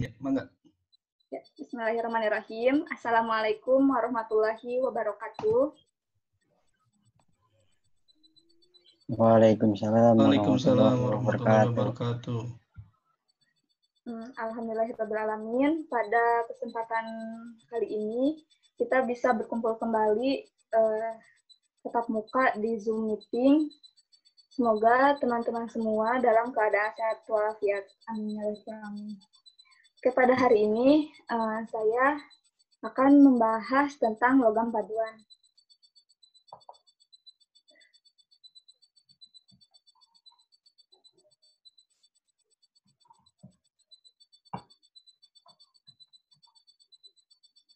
Ya, mangga. Ya, bismillahirrahmanirrahim. Assalamualaikum warahmatullahi wabarakatuh. Waalaikumsalam Waalaikumsalam warahmatullahi warahmatullahi wabarakatuh. wabarakatuh. Alhamdulillahirrahmanirrahim. Pada kesempatan kali ini kita bisa berkumpul kembali tatap muka di Zoom meeting. Semoga teman-teman semua dalam keadaan sehat walafiat. Amin ya rabbal alamin. Pada hari ini saya akan membahas tentang logam paduan.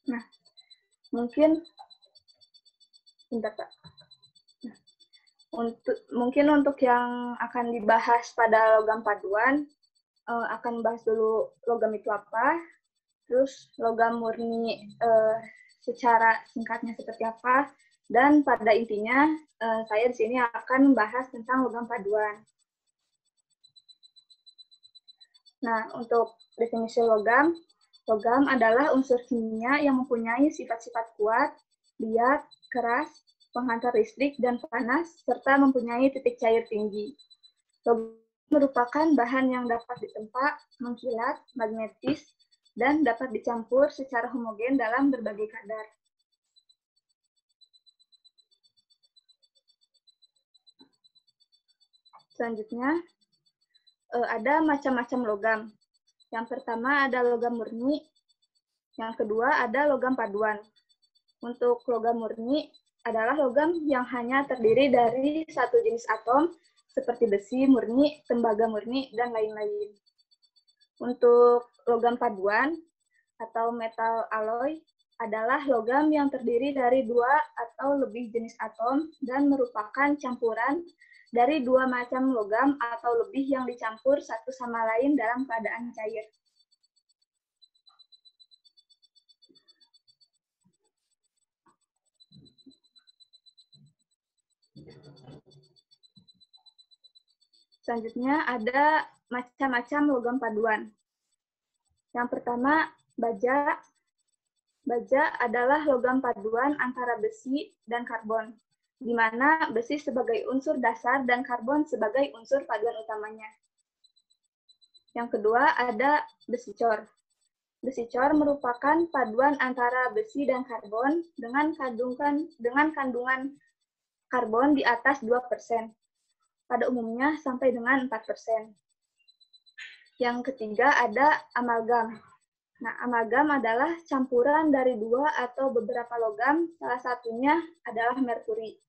Nah, mungkin untuk yang akan dibahas pada logam paduan, akan bahas dulu logam itu apa, terus logam murni secara singkatnya seperti apa, dan pada intinya saya di sini akan membahas tentang logam paduan. Nah, untuk definisi logam adalah unsur kimia yang mempunyai sifat-sifat kuat, liat, keras, penghantar listrik, dan panas, serta mempunyai titik cair tinggi. Logam merupakan bahan yang dapat ditempa, mengkilat, magnetis, dan dapat dicampur secara homogen dalam berbagai kadar. Selanjutnya, ada macam-macam logam. Yang pertama ada logam murni, yang kedua ada logam paduan. Untuk logam murni adalah logam yang hanya terdiri dari satu jenis atom, seperti besi murni, tembaga murni, dan lain-lain. Untuk logam paduan atau metal alloy adalah logam yang terdiri dari dua atau lebih jenis atom dan merupakan campuran dari dua macam logam atau lebih yang dicampur satu sama lain dalam keadaan cair. Selanjutnya ada macam-macam logam paduan. Yang pertama, baja. Baja adalah logam paduan antara besi dan karbon, di mana besi sebagai unsur dasar dan karbon sebagai unsur paduan utamanya. Yang kedua ada besi cor. Besi cor merupakan paduan antara besi dan karbon dengan kandungan karbon di atas 2%. Pada umumnya sampai dengan 4%. Yang ketiga ada amalgam. Nah, amalgam adalah campuran dari dua atau beberapa logam, salah satunya adalah merkuri.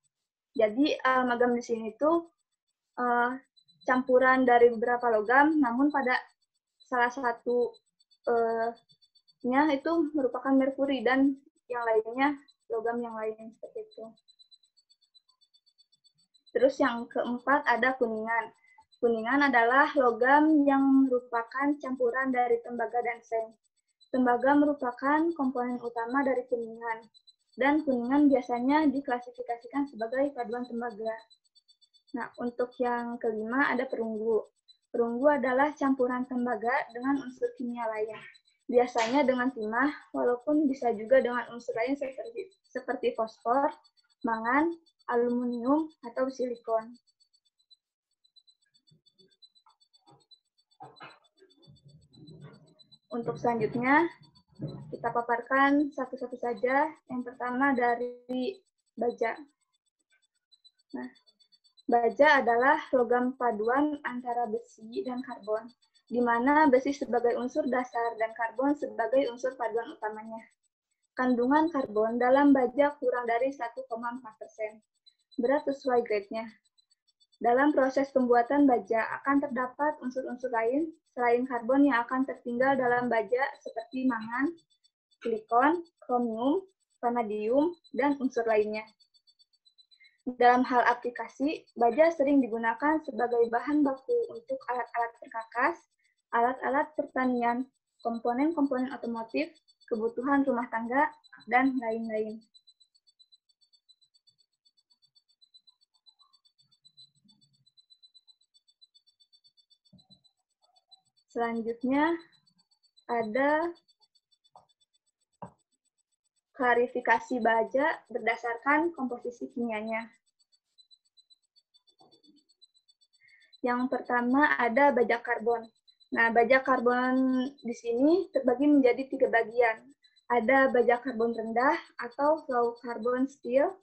Jadi, amalgam di sini tuh campuran dari beberapa logam, namun pada salah satunya itu merupakan merkuri dan yang lainnya logam yang lain seperti itu. Terus yang keempat ada kuningan. Kuningan adalah logam yang merupakan campuran dari tembaga dan seng. Tembaga merupakan komponen utama dari kuningan, dan kuningan biasanya diklasifikasikan sebagai paduan tembaga. Nah, untuk yang kelima ada perunggu. Perunggu adalah campuran tembaga dengan unsur kimia lain. Biasanya dengan timah, walaupun bisa juga dengan unsur lain seperti fosfor, mangan, aluminium, atau silikon. Untuk selanjutnya, kita paparkan satu-satu saja. Yang pertama dari baja. Nah, baja adalah logam paduan antara besi dan karbon, di mana besi sebagai unsur dasar dan karbon sebagai unsur paduan utamanya. Kandungan karbon dalam baja kurang dari 1,4%. Berat sesuai grade-nya. Dalam proses pembuatan baja akan terdapat unsur-unsur lain selain karbon yang akan tertinggal dalam baja seperti mangan, silikon, kromium, vanadium, dan unsur lainnya. Dalam hal aplikasi, baja sering digunakan sebagai bahan baku untuk alat-alat perkakas, alat-alat pertanian, komponen-komponen otomotif, kebutuhan rumah tangga, dan lain-lain. Selanjutnya, ada klarifikasi baja berdasarkan komposisi kimianya. Yang pertama ada baja karbon. Nah, baja karbon di sini terbagi menjadi 3 bagian. Ada baja karbon rendah atau low carbon steel.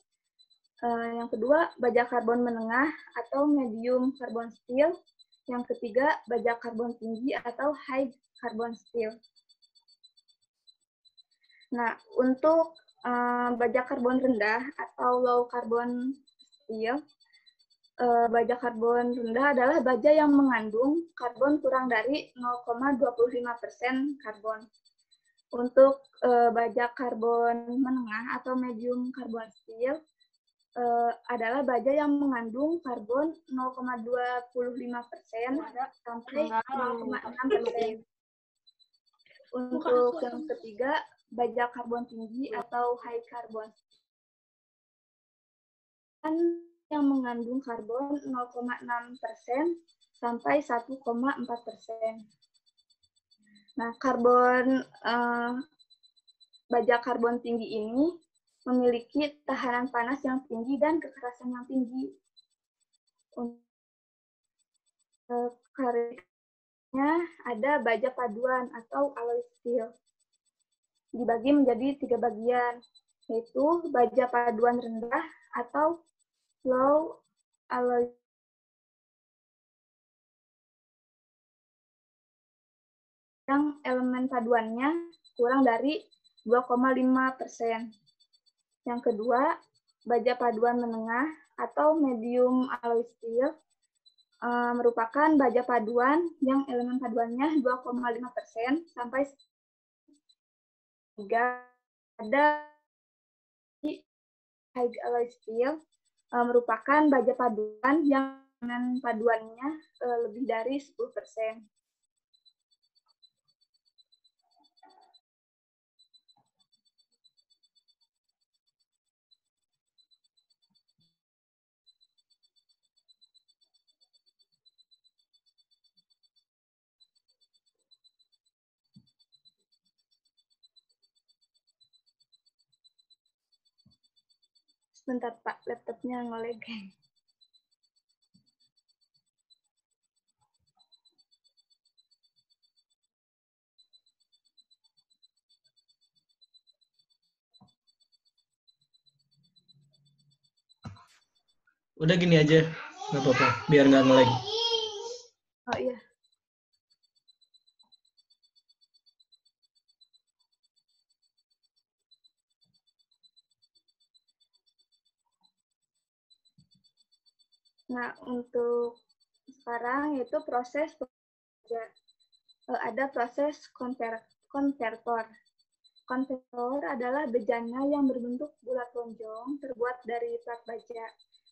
Yang kedua, baja karbon menengah atau medium carbon steel. Yang ketiga, baja karbon tinggi atau high carbon steel. Nah, untuk baja karbon rendah atau low carbon steel, baja karbon rendah adalah baja yang mengandung karbon kurang dari 0,25% karbon. Untuk baja karbon menengah atau medium carbon steel adalah baja yang mengandung karbon 0,25% sampai 0,6%. Untuk yang ketiga, baja karbon tinggi atau high carbon yang mengandung karbon 0,6% sampai 1,4%. Nah, baja karbon tinggi ini memiliki tahanan panas yang tinggi dan kekerasan yang tinggi. Karetnya ada baja paduan atau alloy steel. Dibagi menjadi 3 bagian, yaitu baja paduan rendah atau low alloy yang elemen paduannya kurang dari 2,5%. Yang kedua, baja paduan menengah atau medium alloy steel merupakan baja paduan yang elemen paduannya 2,5% sampai 3. Ada high alloy steel merupakan baja paduan yang elemen paduannya lebih dari 10%. Sebentar Pak, laptopnya nge-lag. Udah gini aja, nggak apa-apa, biar nggak nge-lag. Oh iya. Nah, untuk sekarang yaitu proses ada proses konvertor. Konvertor adalah bejana yang berbentuk bulat lonjong terbuat dari plat baja.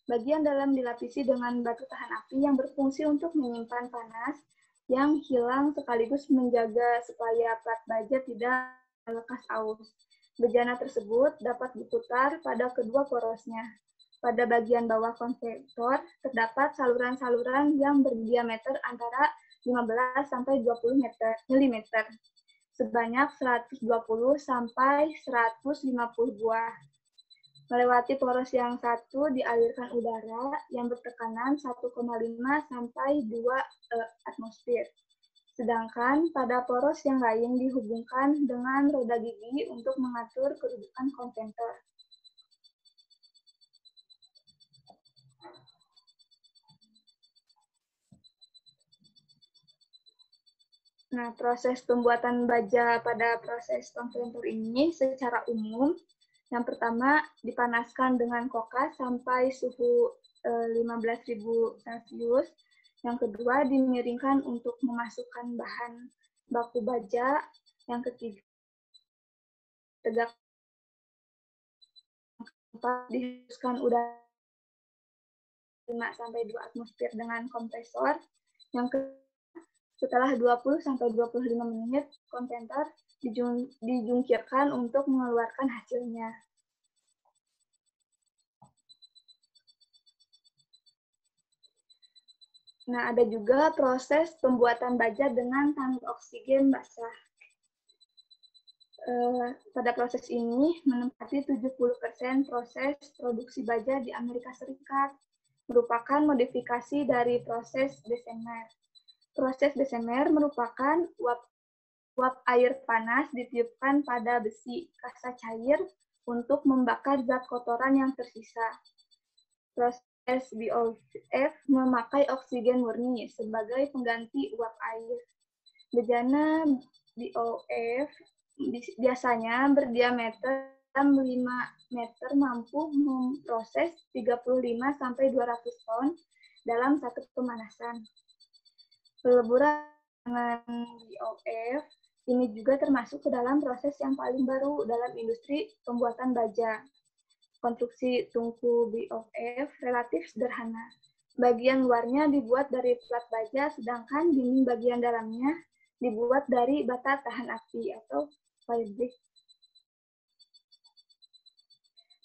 Bagian dalam dilapisi dengan batu tahan api yang berfungsi untuk menyimpan panas yang hilang sekaligus menjaga supaya plat baja tidak lekas aus. Bejana tersebut dapat diputar pada kedua porosnya. Pada bagian bawah konvektor terdapat saluran-saluran yang berdiameter antara 15 sampai 20 mm sebanyak 120 sampai 150 buah. Melewati poros yang satu dialirkan udara yang bertekanan 1,5 sampai 2 atmosfer. Sedangkan pada poros yang lain dihubungkan dengan roda gigi untuk mengatur kedudukan konvektor. Nah, proses pembuatan baja pada proses konvektor ini secara umum, yang pertama dipanaskan dengan kokas sampai suhu 15.000 Celcius. Yang kedua dimiringkan untuk memasukkan bahan baku baja. Yang ketiga tegak dihembuskan udara 5 sampai 2 atmosfer dengan kompresor. Yang kedua, setelah 20 sampai 25 menit, konvektor dijungkirkan untuk mengeluarkan hasilnya. Nah, ada juga proses pembuatan baja dengan tanduk oksigen basah. pada proses ini menempati 70% proses produksi baja di Amerika Serikat, merupakan modifikasi dari proses desemer. Proses desemer merupakan uap air panas ditiupkan pada besi kasa cair untuk membakar zat kotoran yang tersisa. Proses BOF memakai oksigen murni sebagai pengganti uap air. Bejana BOF biasanya berdiameter 5 meter, mampu memproses 35-200 ton dalam satu pemanasan. Peleburan dengan BOF ini juga termasuk ke dalam proses yang paling baru dalam industri pembuatan baja. Konstruksi tungku BOF relatif sederhana. Bagian luarnya dibuat dari plat baja, sedangkan dinding bagian dalamnya dibuat dari bata tahan api atau fabric.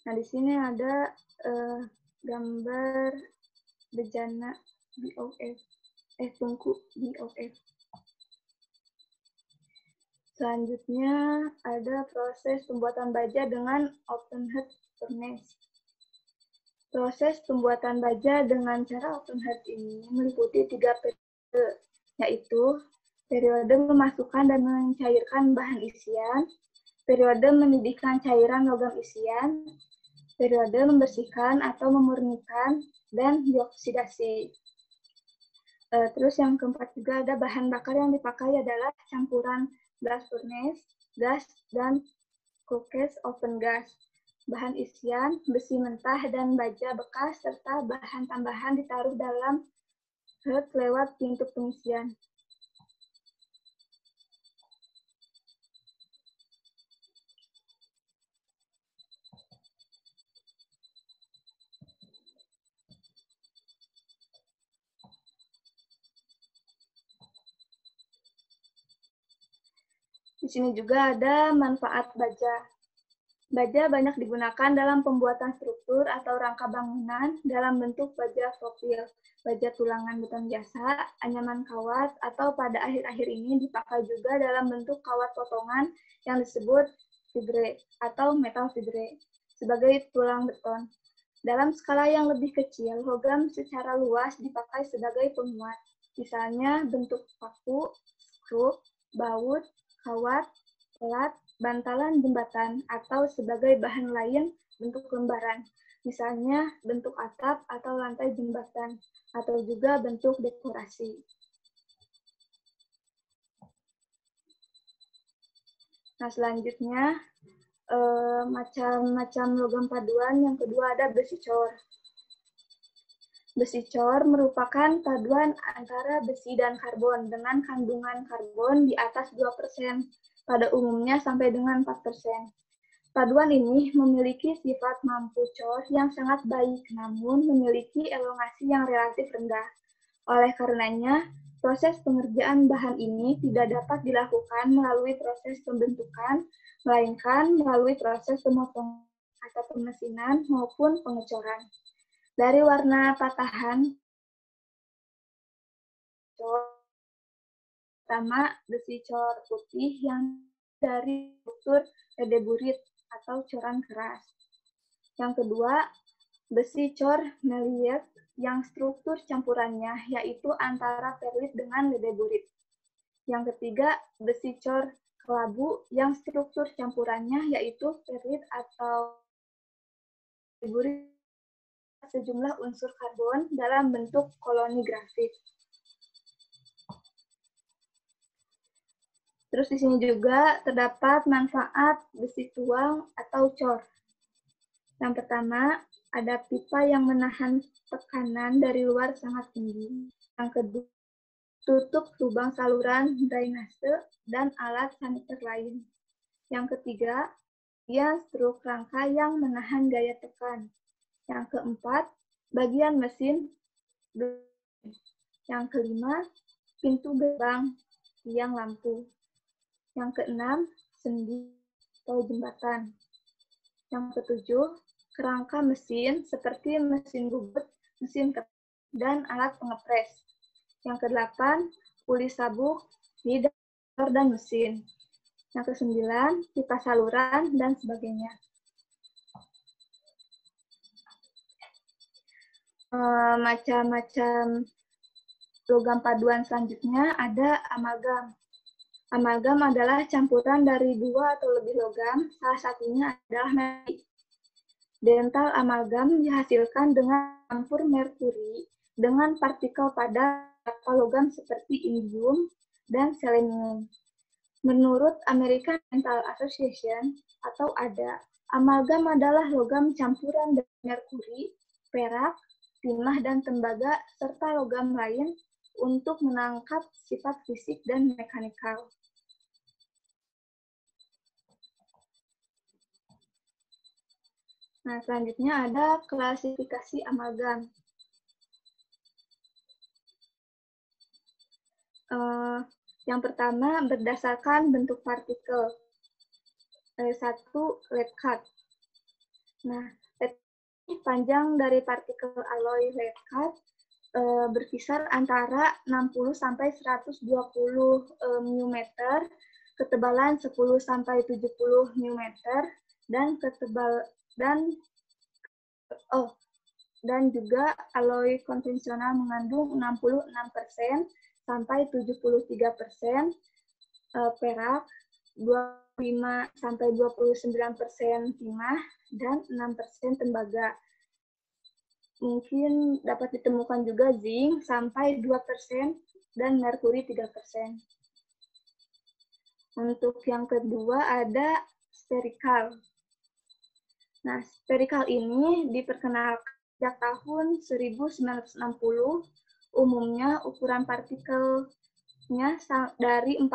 Nah, di sini ada gambar bejana BOF, tungku BOF. Selanjutnya ada proses pembuatan baja dengan open head furnace. Proses pembuatan baja dengan cara open head ini meliputi 3 periode, yaitu periode memasukkan dan mencairkan bahan isian, periode mendidihkan cairan logam isian, periode membersihkan atau memurnikan, dan dioksidasi. Terus yang keempat juga ada bahan bakar yang dipakai adalah campuran blast furnace, gas, dan coke oven gas. Bahan isian, besi mentah, dan baja bekas, serta bahan tambahan ditaruh dalam head lewat pintu pengisian. Di sini juga ada manfaat baja. Baja banyak digunakan dalam pembuatan struktur atau rangka bangunan dalam bentuk baja profil, baja tulangan beton biasa, anyaman kawat, atau pada akhir-akhir ini dipakai juga dalam bentuk kawat potongan yang disebut fibre atau metal fibre sebagai tulang beton. Dalam skala yang lebih kecil, logam secara luas dipakai sebagai penguat, misalnya bentuk paku, skrup, baut, kawat, pelat, bantalan jembatan, atau sebagai bahan lain bentuk lembaran, misalnya bentuk atap atau lantai jembatan, atau juga bentuk dekorasi. Nah, selanjutnya, macam-macam logam paduan. Yang kedua ada besi cor. Besi cor merupakan paduan antara besi dan karbon dengan kandungan karbon di atas 2%, pada umumnya sampai dengan 4%. Paduan ini memiliki sifat mampu cor yang sangat baik, namun memiliki elongasi yang relatif rendah. Oleh karenanya, proses pengerjaan bahan ini tidak dapat dilakukan melalui proses pembentukan, melainkan melalui proses pemotongan atau pemesinan maupun pengecoran. Dari warna patahan, pertama besi cor putih yang dari struktur ledeburit atau coran keras. Yang kedua, besi cor meliet yang struktur campurannya yaitu antara perlit dengan ledeburit. Yang ketiga, besi cor kelabu yang struktur campurannya yaitu perlit atau ledeburit sejumlah unsur karbon dalam bentuk koloni grafit. Terus di sini juga terdapat manfaat besi tuang atau cor. Yang pertama, ada pipa yang menahan tekanan dari luar sangat tinggi. Yang kedua, tutup lubang saluran drainase dan alat saniter lain. Yang ketiga, dia struk rangka yang menahan gaya tekan. Yang keempat, bagian mesin. Yang kelima, pintu gerbang, tiang lampu. Yang keenam, sendi atau jembatan. Yang ketujuh, kerangka mesin seperti mesin bubut, mesin keras, dan alat pengepres. Yang kedelapan, uli sabuk, dan mesin. Yang ke-9, pipa saluran, dan sebagainya. Macam-macam logam paduan selanjutnya ada amalgam. Amalgam adalah campuran dari 2 atau lebih logam, salah satunya adalah merkuri. Dental amalgam dihasilkan dengan campur merkuri dengan partikel padat logam seperti indium dan selenium. Menurut American Dental Association atau ADA, amalgam adalah logam campuran dari merkuri, perak, timah, dan tembaga, serta logam lain untuk menangkap sifat fisik dan mekanikal. Nah, selanjutnya ada klasifikasi amalgam. Yang pertama, berdasarkan bentuk partikel. 1, lead cut. Nah, panjang dari partikel alloy lead cut berkisar antara 60 sampai 120 mm, ketebalan 10 sampai 70 mm, dan dan juga alloy konvensional mengandung 66% sampai 73% perak, 25 sampai 29% timah, dan 6% tembaga. Mungkin dapat ditemukan juga zinc sampai 2% dan merkuri 3%. Untuk yang kedua ada spherical. Nah, spherical ini diperkenalkan sejak tahun 1960. Umumnya ukuran partikelnya dari 40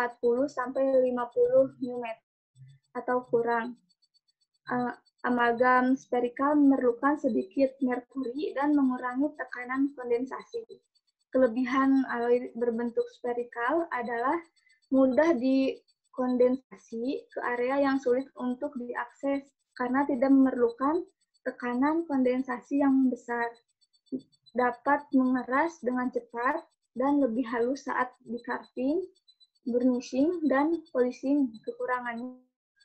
sampai 50 mm atau kurang. Amalgam spherical memerlukan sedikit merkuri dan mengurangi tekanan kondensasi. Kelebihan alloy berbentuk spherical adalah mudah dikondensasi ke area yang sulit untuk diakses karena tidak memerlukan tekanan kondensasi yang besar, dapat mengeras dengan cepat, dan lebih halus saat di-carving, burnishing, dan polishing. Kekurangannya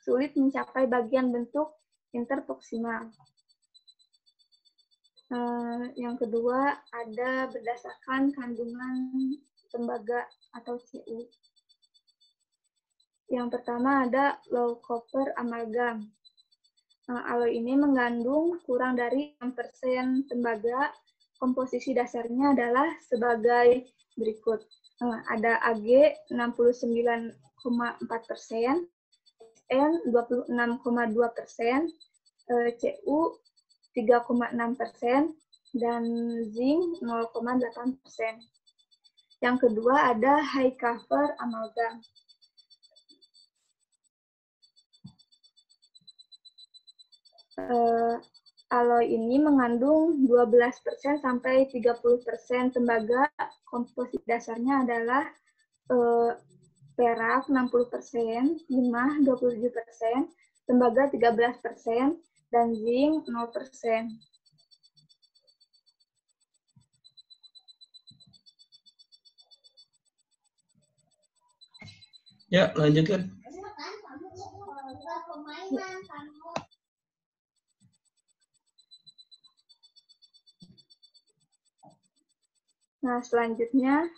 sulit mencapai bagian bentuk interproksimal. Yang kedua ada berdasarkan kandungan tembaga atau Cu. Yang pertama ada low copper amalgam. Alloy ini mengandung kurang dari 6% tembaga. Komposisi dasarnya adalah sebagai berikut. Ada Ag 69,4%, N 26,2%, Cu 3,6%, dan zinc 0,8%. Yang kedua ada high cover amalgam. Alloy ini mengandung 12% sampai 30% tembaga. Komposisi dasarnya adalah perak 60%, timah 27%, tembaga 13%, dan zinc 0%. Ya, lanjutkan. Nah, selanjutnya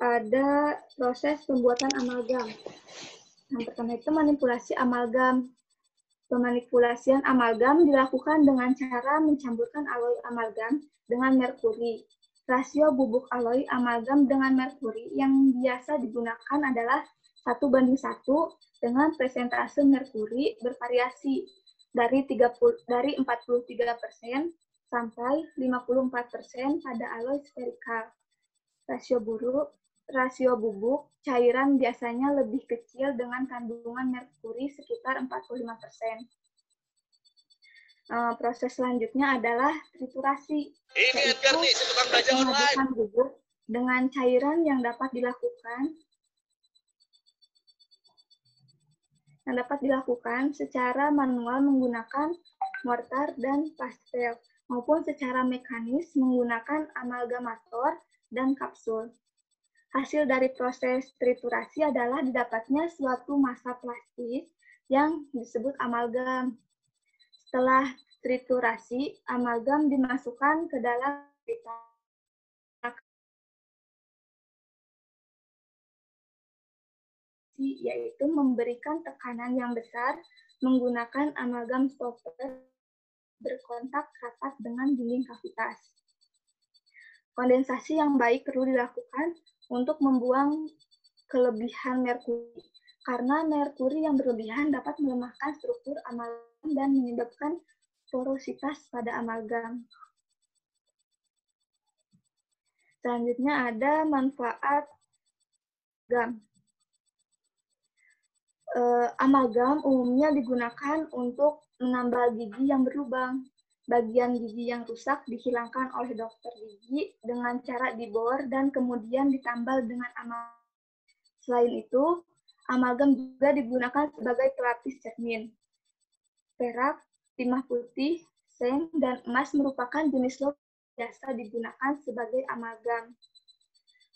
ada proses pembuatan amalgam. Yang pertama itu manipulasi amalgam. Pemanipulasian amalgam dilakukan dengan cara mencampurkan alloy amalgam dengan merkuri. Rasio bubuk alloy amalgam dengan merkuri yang biasa digunakan adalah 1:1 dengan persentase merkuri bervariasi dari 43% sampai 54% pada alloy spherical. Rasio bubuk cairan biasanya lebih kecil dengan kandungan merkuri sekitar 45%. Proses selanjutnya adalah triturasi, yaitu mengadukan bubuk dengan cairan yang dapat dilakukan secara manual menggunakan mortar dan pastel, maupun secara mekanis menggunakan amalgamator dan kapsul. Hasil dari proses triturasi adalah didapatnya suatu massa plastis yang disebut amalgam. Setelah triturasi, amalgam dimasukkan ke dalam yaitu memberikan tekanan yang besar menggunakan amalgam stopper berkontak rapat dengan dinding kavitas. Kondensasi yang baik perlu dilakukan untuk membuang kelebihan merkuri, karena merkuri yang berlebihan dapat melemahkan struktur amalgam dan menyebabkan porositas pada amalgam. Selanjutnya ada manfaat amalgam. Amalgam umumnya digunakan untuk menambal gigi yang berlubang. Bagian gigi yang rusak dihilangkan oleh dokter gigi dengan cara dibor dan kemudian ditambal dengan amalgam. Selain itu, amalgam juga digunakan sebagai pelapis cermin. Perak, timah putih, seng, dan emas merupakan jenis logam biasa digunakan sebagai amalgam.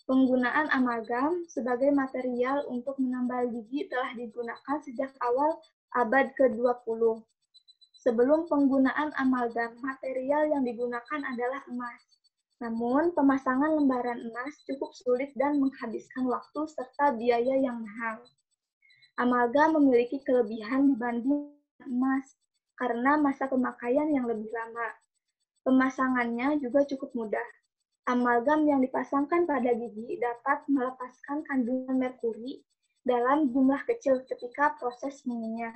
Penggunaan amalgam sebagai material untuk menambal gigi telah digunakan sejak awal abad ke-20. Sebelum penggunaan amalgam, material yang digunakan adalah emas. Namun, pemasangan lembaran emas cukup sulit dan menghabiskan waktu serta biaya yang mahal. Amalgam memiliki kelebihan dibanding emas karena masa pemakaian yang lebih lama. Pemasangannya juga cukup mudah. Amalgam yang dipasangkan pada gigi dapat melepaskan kandungan merkuri dalam jumlah kecil ketika proses mengunyah.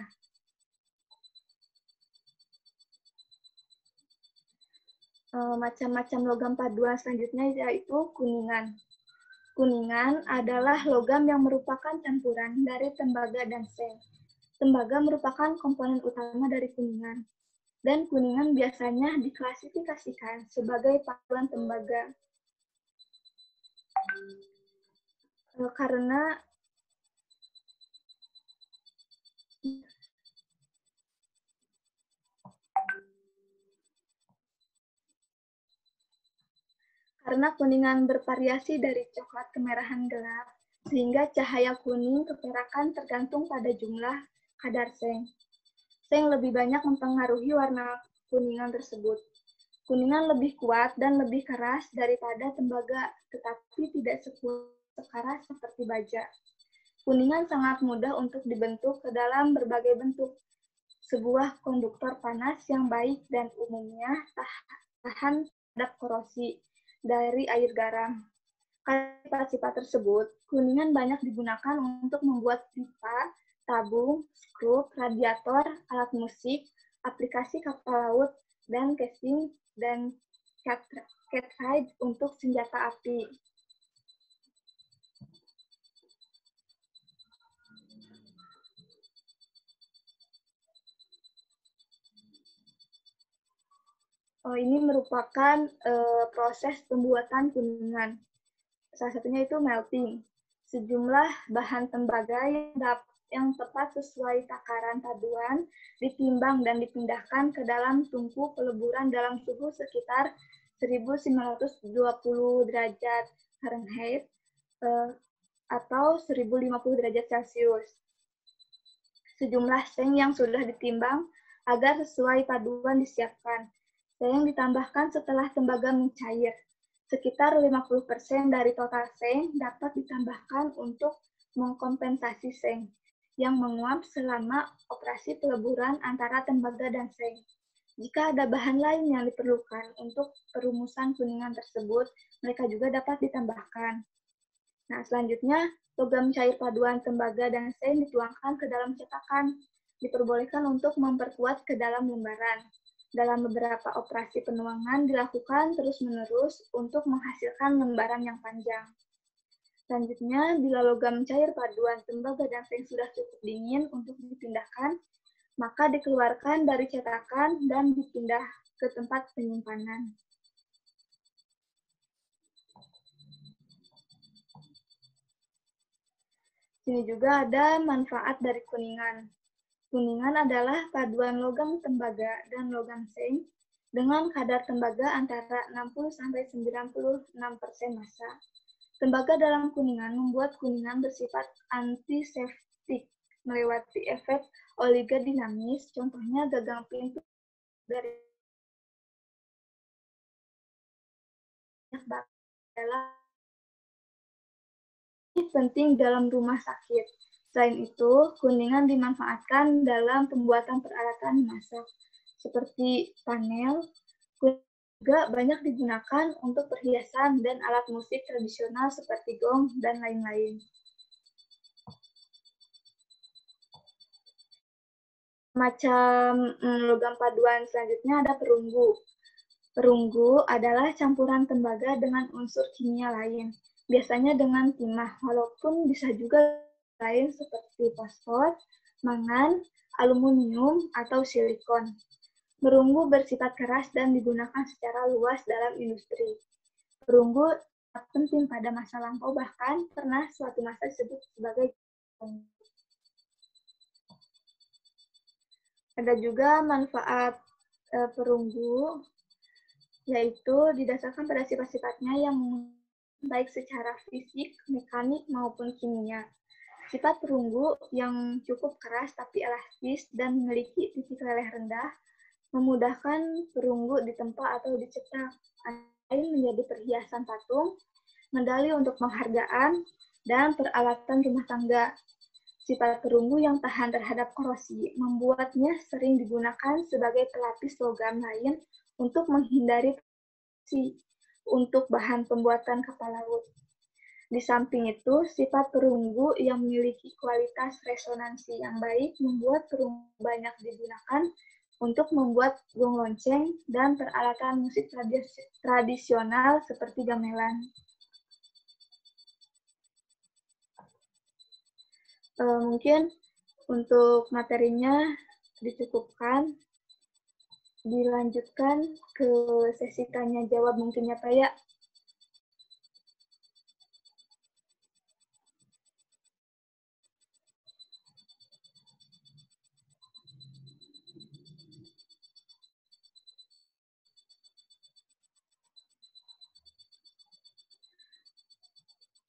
Macam-macam logam paduan selanjutnya yaitu kuningan. Kuningan adalah logam yang merupakan campuran dari tembaga dan seng. Tembaga merupakan komponen utama dari kuningan, dan kuningan biasanya diklasifikasikan sebagai paduan tembaga. Karena kuningan bervariasi dari coklat kemerahan gelap, sehingga cahaya kuning keperakan tergantung pada jumlah kadar seng. Seng lebih banyak mempengaruhi warna kuningan tersebut. Kuningan lebih kuat dan lebih keras daripada tembaga, tetapi tidak sekeras seperti baja. Kuningan sangat mudah untuk dibentuk ke dalam berbagai bentuk. Sebuah konduktor panas yang baik dan umumnya tahan terhadap korosi dari air garam. Karena sifat-sifat tersebut, kuningan banyak digunakan untuk membuat pipa, tabung, skrup, radiator, alat musik, aplikasi kapal laut, dan casing dan cartridge untuk senjata api. Ini merupakan proses pembuatan kuningan. Salah satunya itu melting. Sejumlah bahan tembaga yang tepat sesuai takaran paduan ditimbang dan dipindahkan ke dalam tungku peleburan dalam suhu sekitar 1920 derajat Fahrenheit atau 1050 derajat Celcius. Sejumlah seng yang sudah ditimbang agar sesuai paduan disiapkan. Seng ditambahkan setelah tembaga mencair. Sekitar 50% dari total seng dapat ditambahkan untuk mengkompensasi seng yang menguap selama operasi peleburan antara tembaga dan seng. Jika ada bahan lain yang diperlukan untuk perumusan kuningan tersebut, mereka juga dapat ditambahkan. Nah, selanjutnya, logam cair paduan tembaga dan seng dituangkan ke dalam cetakan. Diperbolehkan untuk memperkuat ke dalam lembaran. Dalam beberapa operasi penuangan dilakukan terus-menerus untuk menghasilkan lembaran yang panjang. Selanjutnya, bila logam cair paduan tembaga dan seng sudah cukup dingin untuk dipindahkan, maka dikeluarkan dari cetakan dan dipindah ke tempat penyimpanan. Sini juga ada manfaat dari kuningan. Kuningan adalah paduan logam tembaga dan logam seng dengan kadar tembaga antara 60-96% massa. Tembaga dalam kuningan membuat kuningan bersifat antiseptik melewati efek oligodinamis, contohnya gagang pintu dari dalam penting dalam rumah sakit. Selain itu, kuningan dimanfaatkan dalam pembuatan peralatan masak, seperti panel, juga banyak digunakan untuk perhiasan dan alat musik tradisional seperti gong dan lain-lain. Macam logam paduan selanjutnya ada perunggu. Perunggu adalah campuran tembaga dengan unsur kimia lain, biasanya dengan timah, walaupun bisa juga lain seperti fosfor, mangan, aluminium, atau silikon. Perunggu bersifat keras dan digunakan secara luas dalam industri. Perunggu sangat penting pada masa lampau, bahkan pernah suatu masa disebut sebagai perunggu. Ada juga manfaat perunggu, yaitu didasarkan pada sifat-sifatnya yang baik secara fisik, mekanik, maupun kimia. Sifat perunggu yang cukup keras tapi elastis dan memiliki titik leleh rendah memudahkan perunggu ditempa atau dicetak, lain menjadi perhiasan patung, medali untuk penghargaan, dan peralatan rumah tangga. Sifat perunggu yang tahan terhadap korosi membuatnya sering digunakan sebagai pelapis logam lain untuk menghindari korosi untuk bahan pembuatan kapal laut. Di samping itu, sifat perunggu yang memiliki kualitas resonansi yang baik membuat perunggu banyak digunakan untuk membuat gong lonceng dan peralatan musik tradisional seperti gamelan. Mungkin untuk materinya dicukupkan. Dilanjutkan ke sesi tanya jawab mungkin ya Pak ya.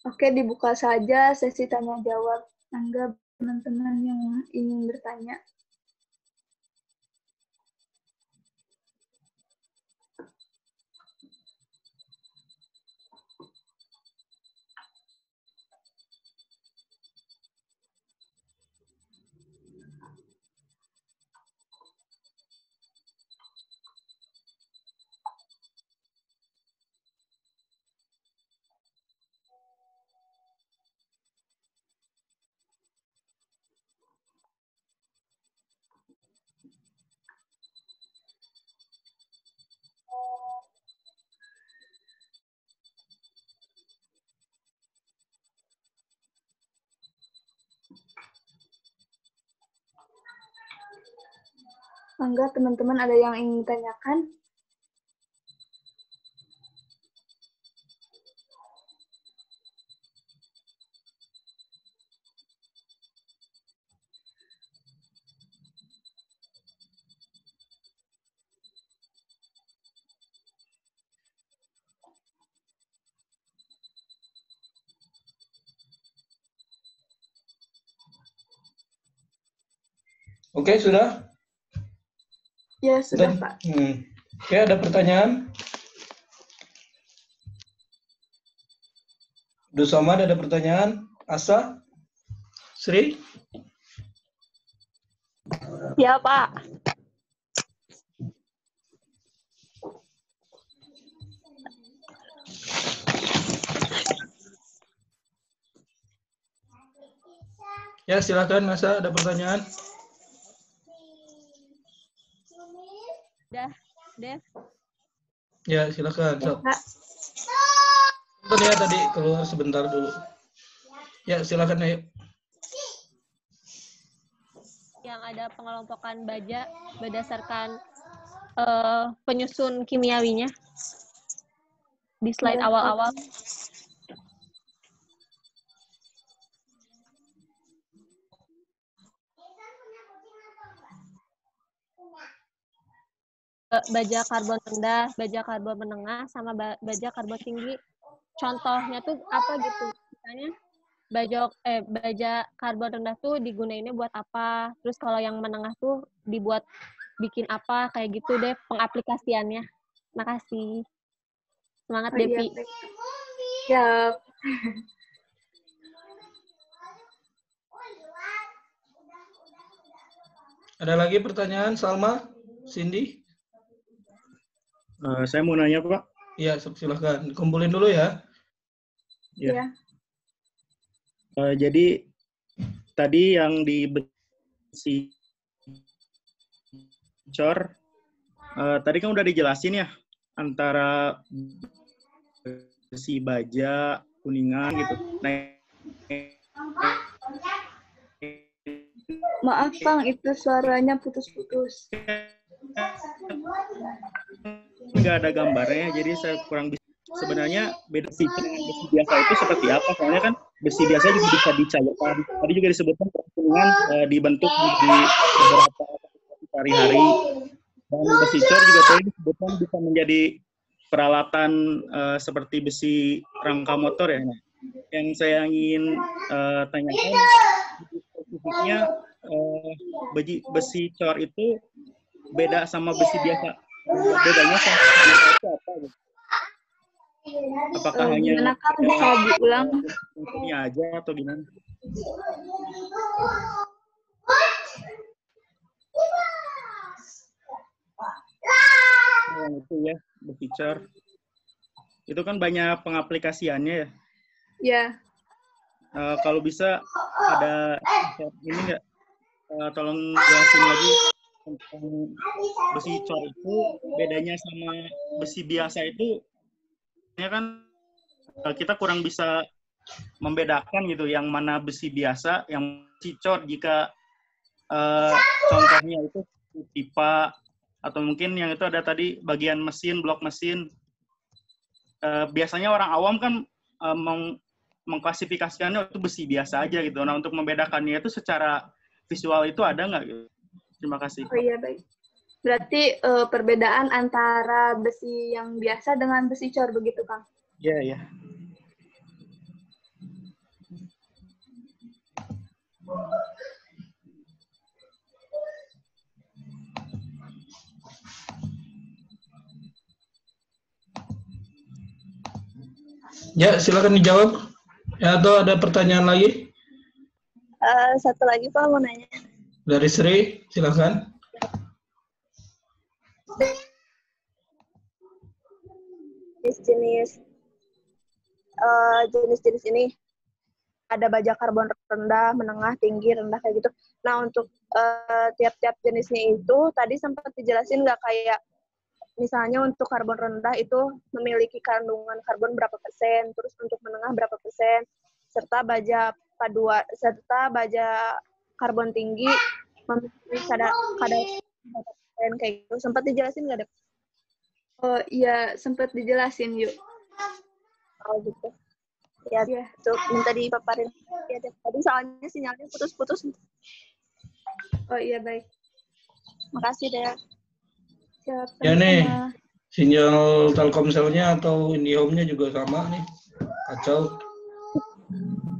Oke, dibuka saja sesi tanya jawab. Anggap teman-teman yang ingin bertanya. Enggak, teman-teman ada yang ingin tanyakan? Oke, sudah? Ya, sudah, Pak. Oke, ada pertanyaan? Abdul Somad ada pertanyaan? Asa? Sri? Ya, Pak. Ya, silakan Masa, ada pertanyaan? Udah, Dev. Ya, silakan. Ya, Pak. Bentar ya, tadi keluar sebentar dulu. Ya, silakan ayo. Yang ada pengelompokan baja berdasarkan penyusun kimiawinya di slide awal-awal. Baja karbon rendah, baja karbon menengah, sama baja karbon tinggi. contohnya tuh apa gitu. Misalnya baja karbon rendah tuh digunainnya buat apa. Terus kalau yang menengah tuh dibuat bikin apa, kayak gitu deh pengaplikasiannya. Makasih. Semangat, Oh iya, Devi. baik. Siap. Ada lagi pertanyaan, Salma, Cindy? Saya mau nanya, Pak. Iya, silahkan. Kumpulin dulu ya. Iya. Jadi tadi yang di besi cor, tadi kan udah dijelasin ya antara besi baja, kuningan gitu. Nah, Maaf, Kang, itu suaranya putus-putus. nggak ada gambarnya, jadi saya kurang bisa. Sebenarnya beda besi dengan besi biasa itu seperti apa? Soalnya kan besi biasa juga bisa dicairkan. Tadi juga disebutkan kuningan dibentuk di beberapa hari-hari. Dan besi cor juga tadi disebutkan bisa menjadi peralatan seperti besi rangka motor ya. Nah, yang saya ingin tanyakan spesifiknya besi cor itu beda sama besi biasa. Bedanya sama besi biasa itu apa? Gitu? Apakah hanya Gimana, Kang? Bisa diulang? bentuknya aja atau gimana? Yang itu ya, besi cor. Itu kan banyak pengaplikasiannya ya. Ya. Kalau bisa ada ini nggak, tolong jelasin lagi tentang besi cor itu bedanya sama besi biasa itu, ya kan kita kurang bisa membedakan gitu yang mana besi biasa, yang besi cor jika contohnya itu pipa atau mungkin yang itu ada tadi bagian mesin, blok mesin. Biasanya orang awam kan mengklasifikasikannya itu besi biasa aja gitu. Nah, untuk membedakannya itu secara visual itu ada nggak gitu? Terima kasih. Oh iya, baik. Berarti perbedaan antara besi yang biasa dengan besi cor begitu, Kang? Iya, iya. Ya, silakan dijawab. Ya, atau ada pertanyaan lagi? Satu lagi Pak mau nanya. Dari Sri, silakan. Jenis-jenis ini ada baja karbon rendah, menengah, tinggi, rendah kayak gitu. Nah untuk tiap-tiap jenisnya itu tadi sempat dijelasin nggak, kayak misalnya untuk karbon rendah itu memiliki kandungan karbon berapa persen, terus untuk menengah berapa persen, serta baja karbon tinggi memiliki kadar berapa persen kayak gitu. Sempat dijelasin nggak, Dep? Oh iya, sempat dijelasin, yuk. Oh gitu. Ya, Iya. untuk minta dipaparin. Ya, Dep. Tadi soalnya sinyalnya putus-putus. Oh iya, baik. Makasih, Dep. Siap, Ya nih, sama-sama. sinyal Telkomselnya atau IndiHome-nya juga sama nih. Kacau.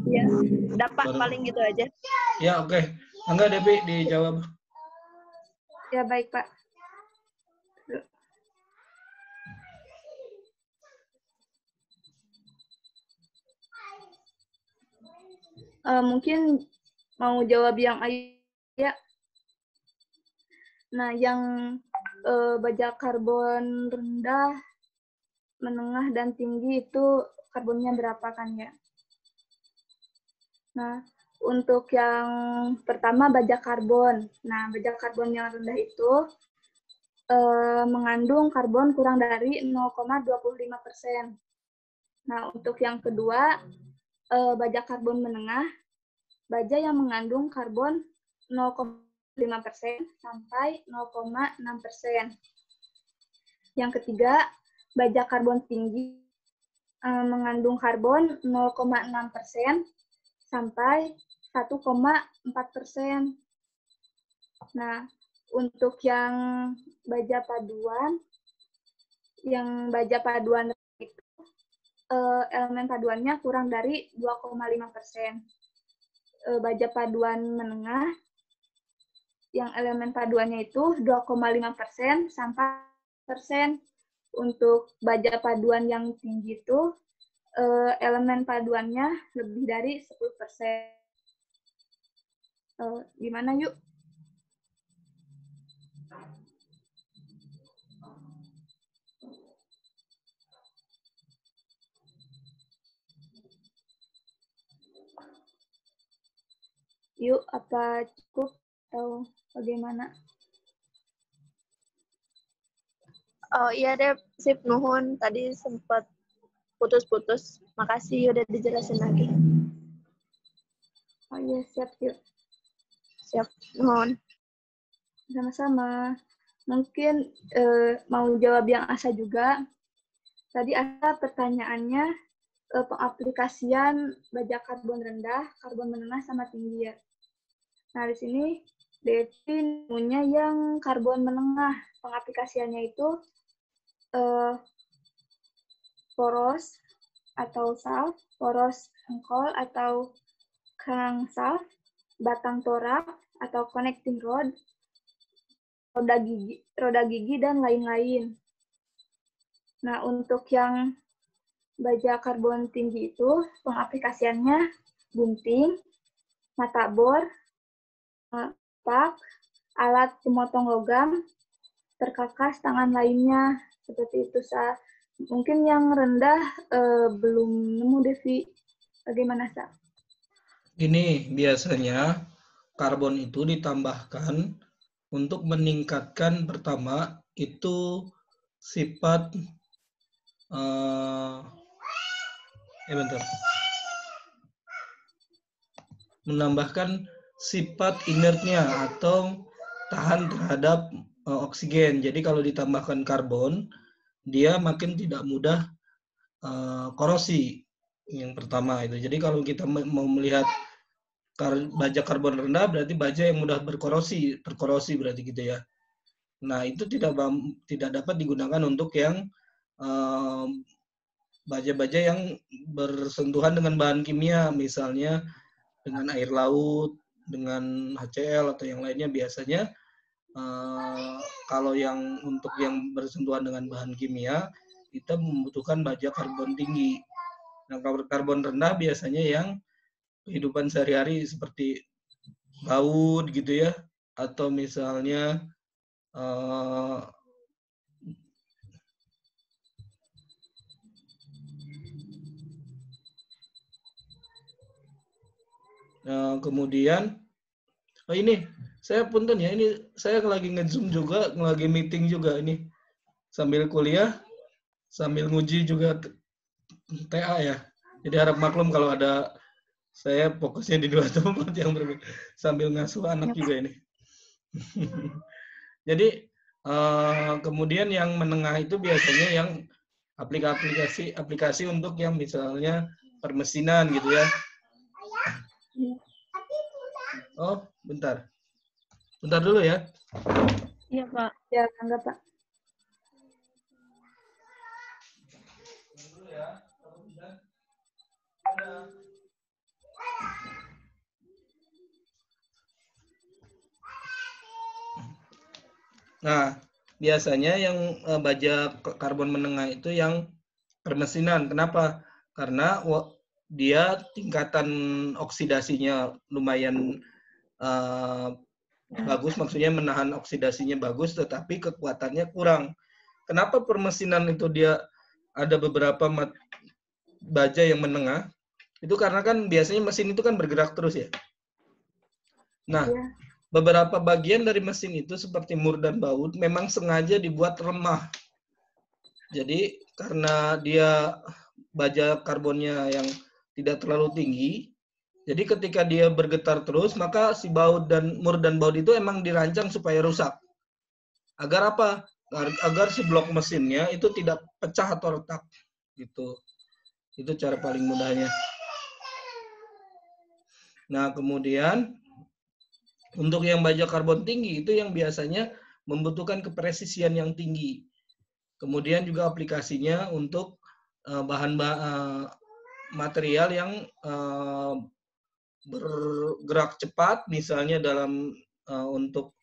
Ya, dapat paling gitu aja. Ya, oke. Enggak, Devi, dijawab. Ya, baik, Pak. Mungkin mau jawab yang ya. Nah, yang baja karbon rendah, menengah, dan tinggi itu karbonnya berapa kan ya? Nah, untuk yang pertama baja karbon. Nah, baja karbon yang rendah itu mengandung karbon kurang dari 0,25%. Nah, untuk yang kedua, baja karbon menengah, baja yang mengandung karbon 0,5% sampai 0,6%. Yang ketiga, baja karbon tinggi mengandung karbon 0,6% sampai 1,4%. Nah, untuk yang baja paduan itu elemen paduannya kurang dari 2,5%. Baja paduan menengah yang elemen paduannya itu 2,5% sampai persen. Untuk baja paduan yang tinggi itu elemen paduannya lebih dari 10%. Gimana yuk? Yuk, apa cukup atau bagaimana? Oh iya deh, sip nuhun. Tadi sempat putus-putus. Makasih udah dijelasin lagi. Oh iya, siap yuk. Siap, nuhun. Sama-sama. Mungkin mau jawab yang Asa juga. Tadi Asa pertanyaannya pengaplikasian baja karbon rendah, karbon menengah, sama tinggi ya. Nah, di sini Devi punya yang karbon menengah. Pengaplikasiannya itu poros atau salv, poros engkol atau kerang salv, batang torak atau connecting rod, roda gigi dan lain-lain. Nah, untuk yang baja karbon tinggi itu pengaplikasiannya gunting, mata bor, pak, alat pemotong logam, perkakas, tangan lainnya, seperti itu. Mungkin yang rendah belum nemu, Devi. Bagaimana, Sa? Ini biasanya karbon itu ditambahkan untuk meningkatkan pertama itu sifat bentar. Menambahkan sifat inertnya atau tahan terhadap oksigen. Jadi kalau ditambahkan karbon, dia makin tidak mudah korosi. Yang pertama itu. Jadi kalau kita mau melihat baja karbon rendah, berarti baja yang mudah terkorosi berarti gitu ya. Nah, itu tidak dapat digunakan untuk yang baja-baja yang bersentuhan dengan bahan kimia, misalnya dengan air laut, dengan HCl atau yang lainnya. Biasanya kalau yang untuk yang bersentuhan dengan bahan kimia, kita membutuhkan baja karbon tinggi. Nah, karbon rendah biasanya yang kehidupan sehari-hari seperti baut gitu ya, atau misalnya kemudian ini saya punten ya, ini saya lagi nge-zoom juga, lagi meeting juga ini sambil kuliah, sambil nguji juga TA ya. Jadi harap maklum kalau ada saya fokusnya di dua tempat yang berbeda sambil ngasuh anak juga ini. Jadi kemudian yang menengah itu biasanya yang aplikasi untuk yang misalnya permesinan gitu ya. Oh, bentar. Bentar dulu ya. Iya, Pak. Ya, enggak, Pak. Nah, biasanya yang baja karbon menengah itu yang permesinan. Kenapa? Karena dia tingkatan oksidasinya lumayan bagus, maksudnya menahan oksidasinya bagus, tetapi kekuatannya kurang. Kenapa permesinan itu dia ada beberapa baja yang menengah? Itu karena kan biasanya mesin itu kan bergerak terus ya. Nah, beberapa bagian dari mesin itu seperti mur dan baut memang sengaja dibuat remah. Jadi karena dia baja karbonnya yang tidak terlalu tinggi, jadi ketika dia bergetar terus, maka si baut dan mur dan baut itu emang dirancang supaya rusak. Agar apa? Agar si blok mesinnya itu tidak pecah atau retak. Gitu. Itu cara paling mudahnya. Nah, kemudian untuk yang baja karbon tinggi itu yang biasanya membutuhkan kepresisian yang tinggi. Kemudian juga aplikasinya untuk material yang bergerak cepat, misalnya dalam untuk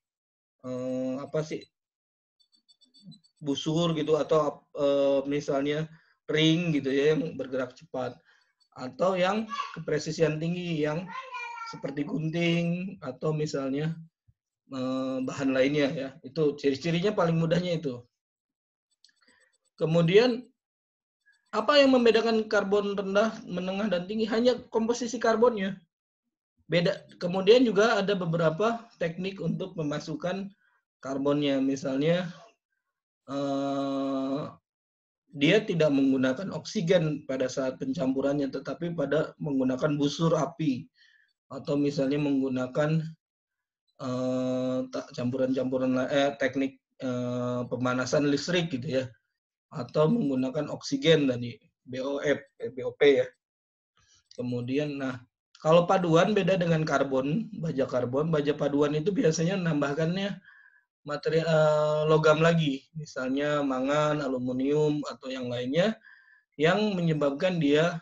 apa sih, busur gitu, atau misalnya ring gitu ya yang bergerak cepat, atau yang kepresisian tinggi yang seperti gunting atau misalnya bahan lainnya ya. Itu ciri-cirinya paling mudahnya itu. Kemudian apa yang membedakan karbon rendah, menengah, dan tinggi? Hanya komposisi karbonnya. Beda. Kemudian juga ada beberapa teknik untuk memasukkan karbonnya. Misalnya dia tidak menggunakan oksigen pada saat pencampurannya, tetapi pada menggunakan busur api. Atau misalnya menggunakan campuran-campuran teknik pemanasan listrik gitu ya. Atau menggunakan oksigen tadi, BOP ya. Kemudian, nah, kalau paduan beda dengan karbon, baja karbon. Baja paduan itu biasanya menambahkannya material logam lagi, misalnya mangan, aluminium, atau yang lainnya, yang menyebabkan dia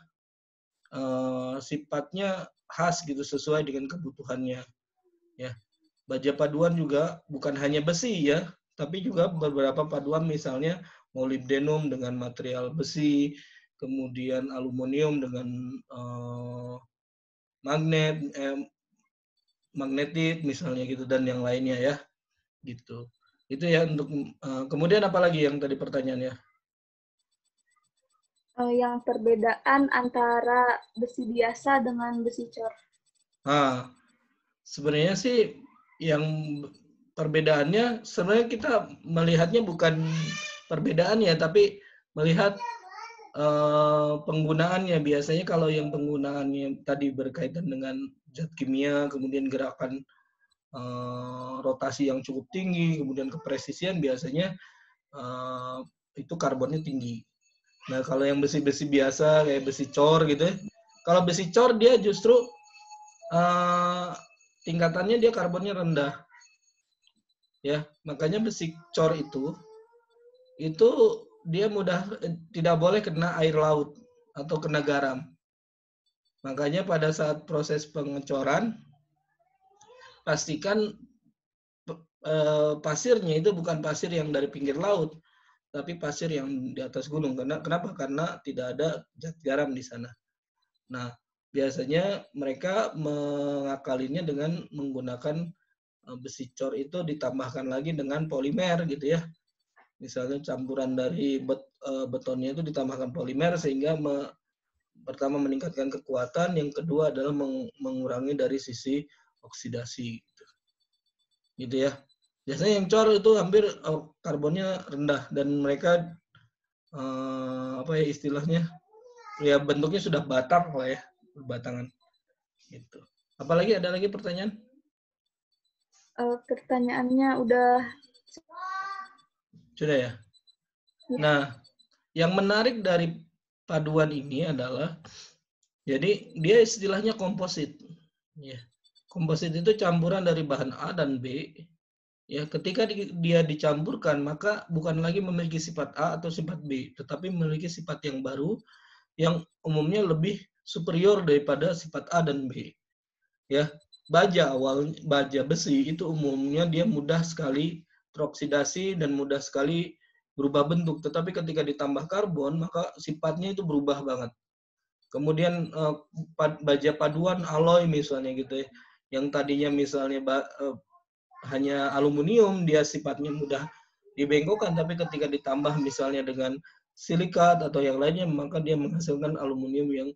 sifatnya khas gitu, sesuai dengan kebutuhannya. Ya, baja paduan juga bukan hanya besi ya, tapi juga beberapa paduan misalnya molybdenum dengan material besi, kemudian aluminium dengan magnetit misalnya gitu, dan yang lainnya ya gitu. Itu ya untuk kemudian apa lagi yang tadi pertanyaannya? Yang perbedaan antara besi biasa dengan besi cor. Nah, sebenarnya sih yang perbedaannya sebenarnya kita melihatnya bukan perbedaan ya, tapi melihat penggunaannya. Biasanya kalau yang penggunaannya tadi berkaitan dengan zat kimia, kemudian gerakan rotasi yang cukup tinggi, kemudian kepresisian, biasanya itu karbonnya tinggi. Nah, kalau yang besi-besi biasa kayak besi cor gitu, kalau besi cor dia justru tingkatannya dia karbonnya rendah. Ya, makanya besi cor itu dia tidak boleh kena air laut atau kena garam. Makanya pada saat proses pengecoran, pastikan pasirnya itu bukan pasir yang dari pinggir laut, tapi pasir yang di atas gunung. Kenapa? Karena tidak ada zat garam di sana. Nah, biasanya mereka mengakalinya dengan menggunakan besi cor itu ditambahkan lagi dengan polimer gitu ya. Misalnya campuran dari betonnya itu ditambahkan polimer sehingga pertama meningkatkan kekuatan, yang kedua adalah mengurangi dari sisi oksidasi gitu ya. Biasanya yang cor itu hampir karbonnya rendah, dan mereka apa ya istilahnya, ya bentuknya sudah batang lah ya, batangan gitu. Apalagi ada lagi pertanyaan? Pertanyaannya udah. Sudah ya? Nah, yang menarik dari paduan ini adalah, jadi dia istilahnya komposit. Ya. Komposit itu campuran dari bahan A dan B. Ya, ketika dia dicampurkan, maka bukan lagi memiliki sifat A atau sifat B, tetapi memiliki sifat yang baru, yang umumnya lebih superior daripada sifat A dan B. Ya, baja besi itu umumnya dia mudah sekali teroksidasi dan mudah sekali berubah bentuk, tetapi ketika ditambah karbon maka sifatnya itu berubah banget. Kemudian baja paduan alloy misalnya gitu ya, yang tadinya misalnya hanya aluminium, dia sifatnya mudah dibengkokkan, tapi ketika ditambah misalnya dengan silikat atau yang lainnya, maka dia menghasilkan aluminium yang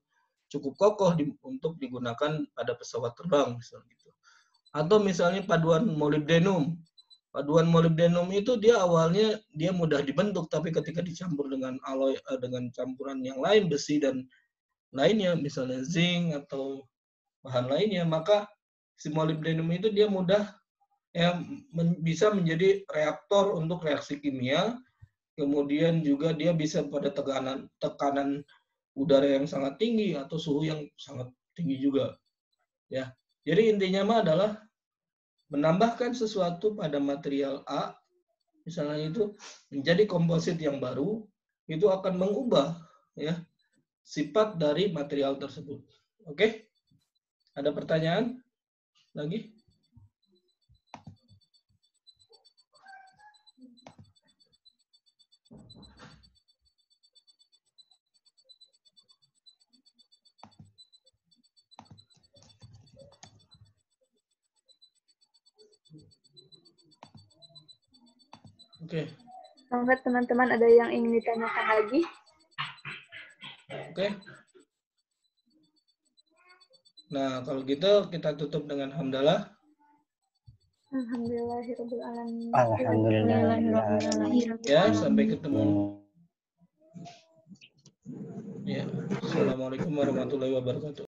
cukup kokoh untuk digunakan pada pesawat terbang misalnya gitu. Atau misalnya paduan molybdenum. Paduan molybdenum itu dia awalnya dia mudah dibentuk, tapi ketika dicampur dengan alloy dengan campuran yang lain, besi dan lainnya, misalnya zinc atau bahan lainnya, maka si molybdenum itu dia mudah bisa menjadi reaktor untuk reaksi kimia. Kemudian juga dia bisa pada tekanan udara yang sangat tinggi atau suhu yang sangat tinggi juga. Ya. Jadi intinya mah adalah menambahkan sesuatu pada material A, misalnya itu menjadi komposit yang baru, itu akan mengubah ya sifat dari material tersebut. Oke? Ada pertanyaan lagi? Oke. Monggo teman-teman ada yang ingin ditanyakan lagi? Oke. Nah, kalau gitu kita tutup dengan hamdalah. Alhamdulillahirabbil alamin. Alhamdulillahirrahmanirrahim. Ya, sampai ketemu. Ya. Assalamualaikum warahmatullahi wabarakatuh.